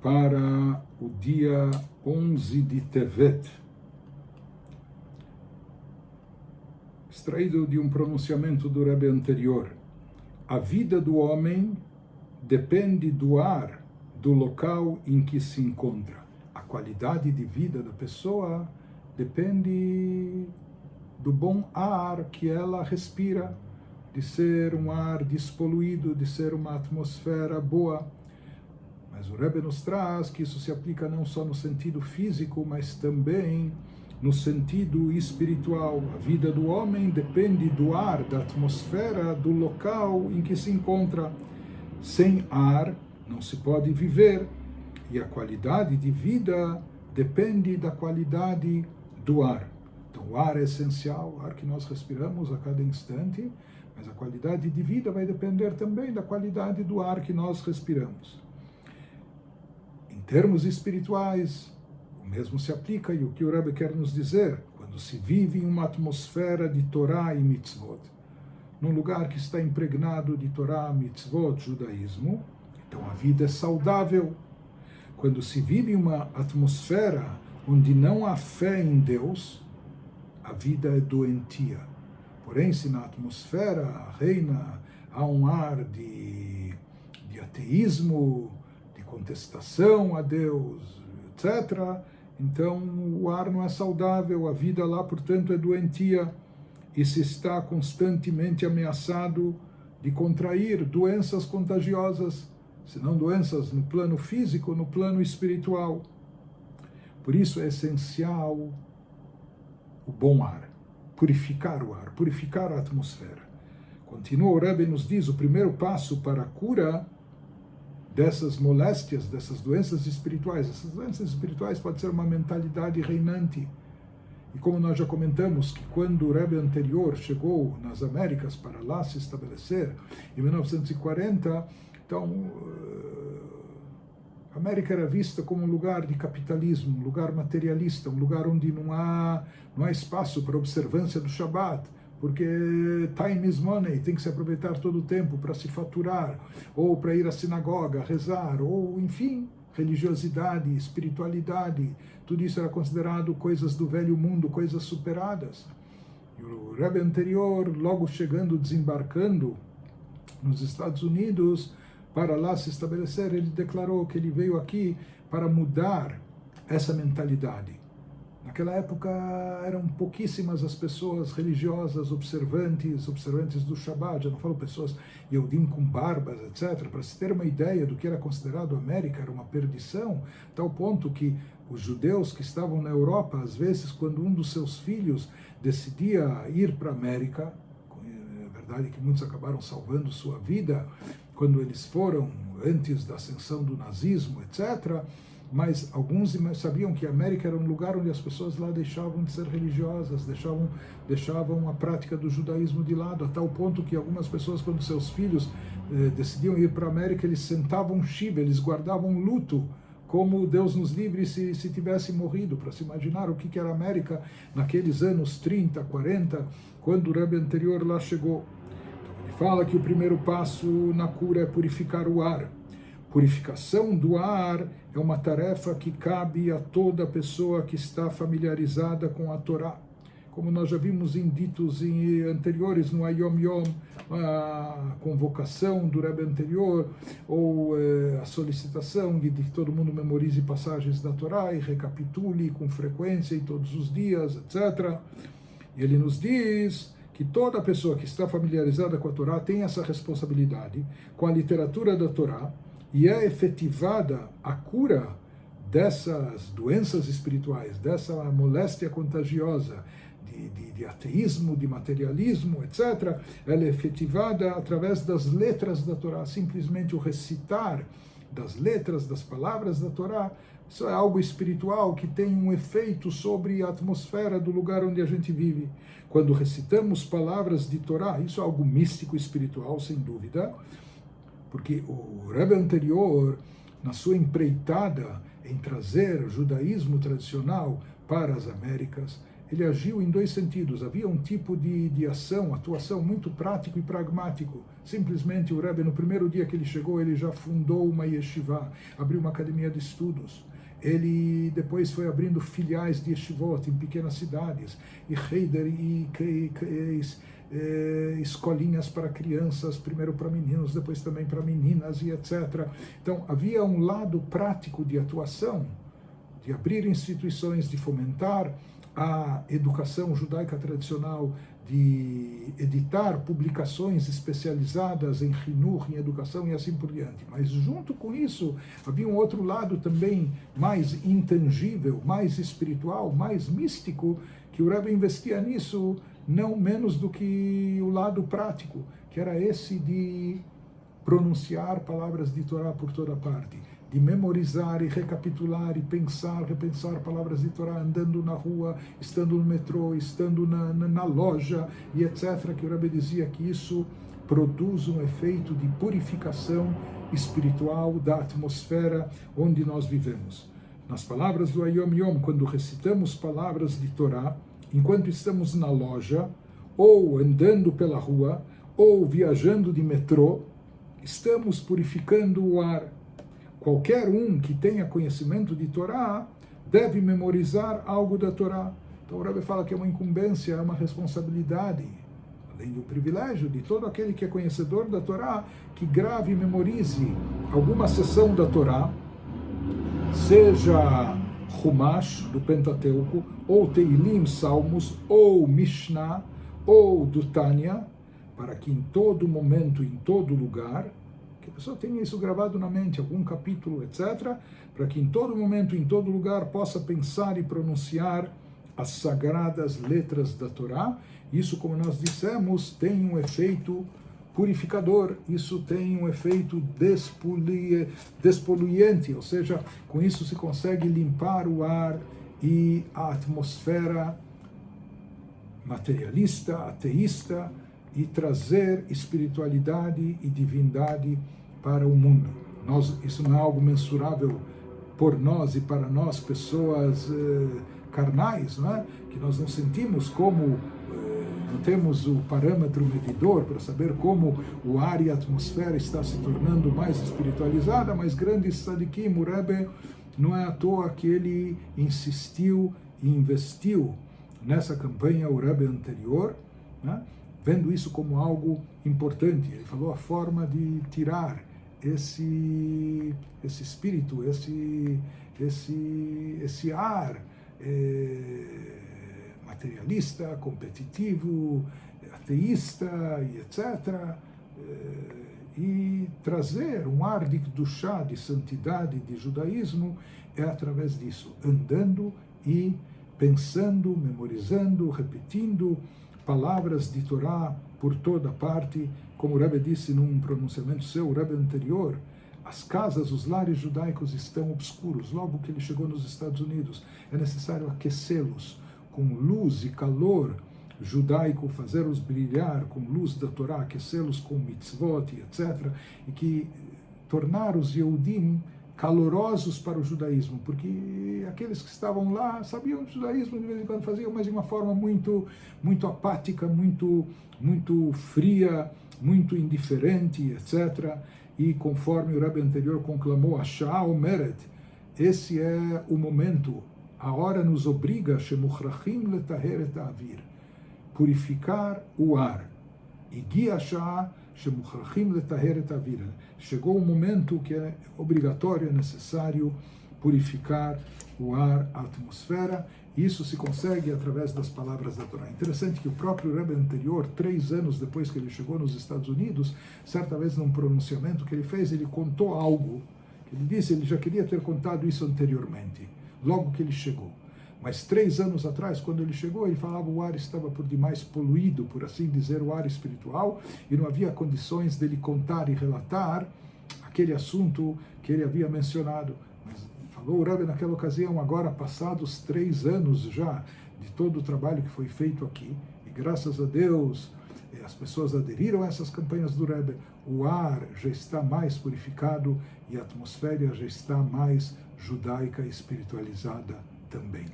para o dia 11 de Tevet, extraído de um pronunciamento do Rebbe anterior. A vida do homem depende do ar do local em que se encontra. A qualidade de vida da pessoa depende do bom ar que ela respira, de ser um ar despoluído, de ser uma atmosfera boa. Mas o Rebbe nos traz que isso se aplica não só no sentido físico, mas também no sentido espiritual. A vida do homem depende do ar, da atmosfera, do local em que se encontra. Sem ar não se pode viver, e a qualidade de vida depende da qualidade do ar. Então o ar é essencial, o ar que nós respiramos a cada instante, mas a qualidade de vida vai depender também da qualidade do ar que nós respiramos. Em termos espirituais, o mesmo se aplica, e o que o Rebbe quer nos dizer, quando se vive em uma atmosfera de Torá e Mitzvot, num lugar que está impregnado de Torá, Mitzvot, judaísmo, então a vida é saudável. Quando se vive em uma atmosfera onde não há fé em Deus, a vida é doentia. Porém, se na atmosfera reina há um ar de ateísmo, de contestação a Deus, etc., então o ar não é saudável, a vida lá, portanto, é doentia, e se está constantemente ameaçado de contrair doenças contagiosas, se não doenças no plano físico, no plano espiritual. Por isso é essencial o bom ar, purificar o ar, purificar a atmosfera. Continua o Rebbe nos diz, o primeiro passo para a cura dessas moléstias, dessas doenças espirituais. Essas doenças espirituais podem ser uma mentalidade reinante. E como nós já comentamos, que quando o Rebbe anterior chegou nas Américas para lá se estabelecer, em 1940, então a América era vista como um lugar de capitalismo, um lugar materialista, um lugar onde não há espaço para observância do Shabat, porque time is money, tem que se aproveitar todo o tempo para se faturar, ou para ir à sinagoga, rezar, ou enfim, religiosidade, espiritualidade, tudo isso era considerado coisas do velho mundo, coisas superadas. E o Rebbe anterior, logo chegando, desembarcando nos Estados Unidos, para lá se estabelecer, ele declarou que ele veio aqui para mudar essa mentalidade. Naquela época eram pouquíssimas as pessoas religiosas, observantes do Shabbat, já não falo pessoas Yehudim com barbas, etc. Para se ter uma ideia do que era considerado América, era uma perdição, tal ponto que os judeus que estavam na Europa, às vezes, quando um dos seus filhos decidia ir para a América, é verdade que muitos acabaram salvando sua vida quando eles foram, antes da ascensão do nazismo, etc., mas alguns sabiam que a América era um lugar onde as pessoas lá deixavam de ser religiosas, deixavam a prática do judaísmo de lado, a tal ponto que algumas pessoas, quando seus filhos decidiam ir para a América, eles sentavam shiva, eles guardavam luto, como Deus nos livre se tivesse morrido, para se imaginar o que era a América naqueles anos 30, 40, quando o Rebbe anterior lá chegou. Então, ele fala que o primeiro passo na cura é purificar o ar. Purificação do ar é uma tarefa que cabe a toda pessoa que está familiarizada com a Torá. Como nós já vimos em ditos anteriores no Ayom Yom, a convocação do Rebbe anterior, ou a solicitação de que todo mundo memorize passagens da Torá e recapitule com frequência e todos os dias, etc. E ele nos diz que toda pessoa que está familiarizada com a Torá tem essa responsabilidade com a literatura da Torá, e é efetivada a cura dessas doenças espirituais, dessa moléstia contagiosa, de ateísmo, de materialismo, etc., ela é efetivada através das letras da Torá. Simplesmente o recitar das letras, das palavras da Torá, isso é algo espiritual que tem um efeito sobre a atmosfera do lugar onde a gente vive. Quando recitamos palavras de Torá, isso é algo místico espiritual, sem dúvida, porque o Rebbe anterior, na sua empreitada em trazer o judaísmo tradicional para as Américas, ele agiu em dois sentidos. Havia um tipo de atuação muito prático e pragmático. Simplesmente o Rebbe, no primeiro dia que ele chegou, ele já fundou uma yeshiva, abriu uma academia de estudos. Ele depois foi abrindo filiais de yeshivot em pequenas cidades, e heider, e escolinhas para crianças, primeiro para meninos, depois também para meninas, e etc. Então, havia um lado prático de atuação, de abrir instituições, de fomentar a educação judaica tradicional, de editar publicações especializadas em Hinuch, em educação e assim por diante. Mas junto com isso, havia um outro lado também mais intangível, mais espiritual, mais místico, que o Rebbe investia nisso não menos do que o lado prático, que era esse de pronunciar palavras de Torá por toda parte, de memorizar e recapitular e pensar, repensar palavras de Torá andando na rua, estando no metrô, estando na loja e etc., que o Rebbe dizia que isso produz um efeito de purificação espiritual da atmosfera onde nós vivemos. Nas palavras do Ayom Yom, quando recitamos palavras de Torá, enquanto estamos na loja, ou andando pela rua, ou viajando de metrô, estamos purificando o ar. Qualquer um que tenha conhecimento de Torá deve memorizar algo da Torá. Então o Rebbe fala que é uma incumbência, é uma responsabilidade, além do privilégio de todo aquele que é conhecedor da Torá, que grave e memorize alguma seção da Torá, seja Humash, do Pentateuco, ou Teilim, Salmos, ou Mishnah, ou do Tânia, para que em todo momento, em todo lugar, que a pessoa tenha isso gravado na mente, algum capítulo, etc., para que em todo momento, em todo lugar, possa pensar e pronunciar as sagradas letras da Torá. Isso, como nós dissemos, tem um efeito purificador, isso tem um efeito despoluiente, ou seja, com isso se consegue limpar o ar e a atmosfera materialista, ateísta, e trazer espiritualidade e divindade para o mundo. Isso não é algo mensurável por nós e para nós, pessoas carnais, não é? Que nós não sentimos como, não temos o parâmetro medidor para saber como o ar e a atmosfera está se tornando mais espiritualizada, mas grande tzadikim, o Rebbe, não é à toa que ele insistiu e investiu nessa campanha, o Rebbe anterior, né? Vendo isso como algo importante. Ele falou a forma de tirar esse espírito, esse ar materialista, competitivo, ateísta e etc., e trazer um ar de Kedushá, de santidade, de judaísmo, é através disso, andando e pensando, memorizando, repetindo palavras de Torá por toda parte, como o Rebbe disse num pronunciamento seu, o Rebbe anterior, as casas, os lares judaicos estão obscuros. Logo que ele chegou nos Estados Unidos, é necessário aquecê-los com luz e calor judaico, fazê-los brilhar com luz da Torá, aquecê-los com mitzvot, etc., e que tornar os Yehudim calorosos para o judaísmo, porque aqueles que estavam lá sabiam do judaísmo, de vez em quando faziam, mas de uma forma muito apática, muito fria, muito indiferente, etc. E conforme o Rebbe anterior conclamou, Ashá Omeret, esse é o momento, a hora nos obriga, Shemuchrachim letaher et avir, purificar o ar. E Gi Ashá Shemuchrachim letaher et avir. Chegou o momento que é obrigatório, é necessário purificar o ar, a atmosfera. Isso se consegue através das palavras da Torá. Interessante que o próprio Rebbe anterior, 3 anos depois que ele chegou nos Estados Unidos, certa vez num pronunciamento que ele fez, ele contou algo. Ele disse, ele já queria ter contado isso anteriormente, logo que ele chegou. Mas 3 anos atrás, quando ele chegou, ele falava que o ar estava por demais poluído, por assim dizer, o ar espiritual, e não havia condições dele contar e relatar aquele assunto que ele havia mencionado. Mas falou o Rebbe naquela ocasião, agora passados 3 anos já de todo o trabalho que foi feito aqui, e graças a Deus as pessoas aderiram a essas campanhas do Rebbe, o ar já está mais purificado e a atmosfera já está mais judaica e espiritualizada também.